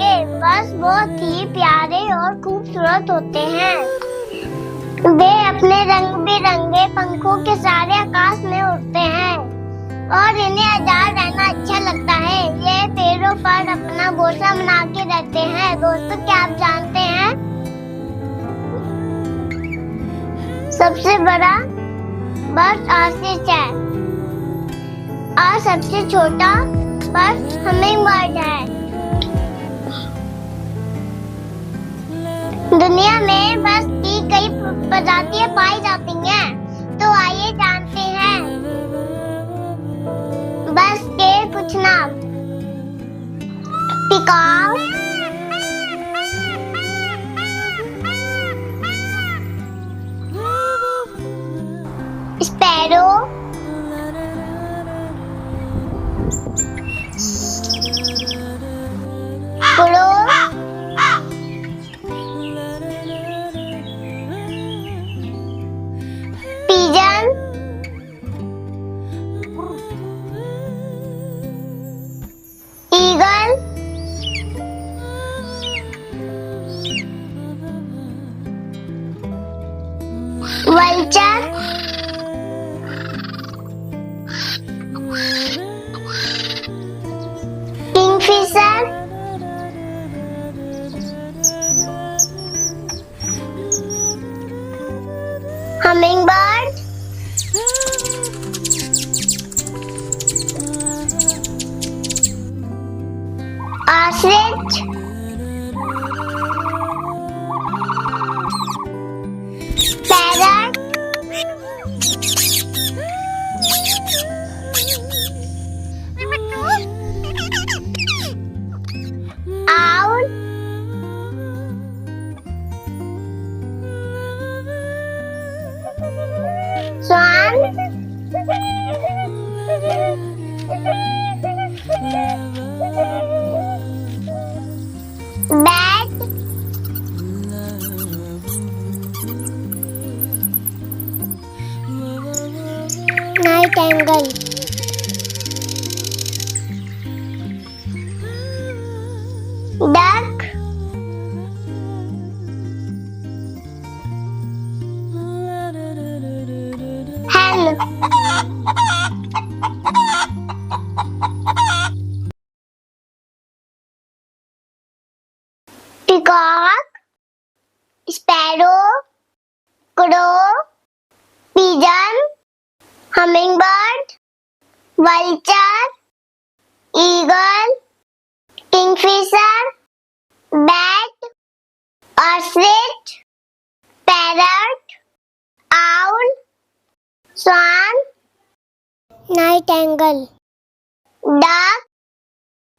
होंगे, बस बहुत ही प्यारे और खूबसूरत होते हैं। वे अपने रंग बिरंगे पंखों के सारे आकाश में उड़ते हैं और इन्हें आजाद रहना अच्छा लगता है। ये पेड़ों पर अपना घोंसला बना के रहते हैं। दोस्तों, क्या आप जानते हैं सबसे बड़ा बर्ड ऑस्ट्रिच है और सबसे छोटा बर्ड हमिंगबर्ड है। दुनिया में बस की कई प्रजातियां पाई जाती हैं, तो आइए जानते हैं बस के कुछ नाम। Peacock, sparrow, pigeon, eagle, vulture, kingfisher, hummingbird, ostrich, parrot, owl, swan, bat, nightingale, duck, hen, peacock, sparrow, crow, pigeon, hummingbird, vulture, eagle, kingfisher, bat, ostrich, parrot, owl, swan, nightingale, duck,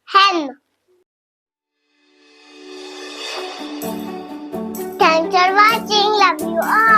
hen. Thanks for watching. Love you all.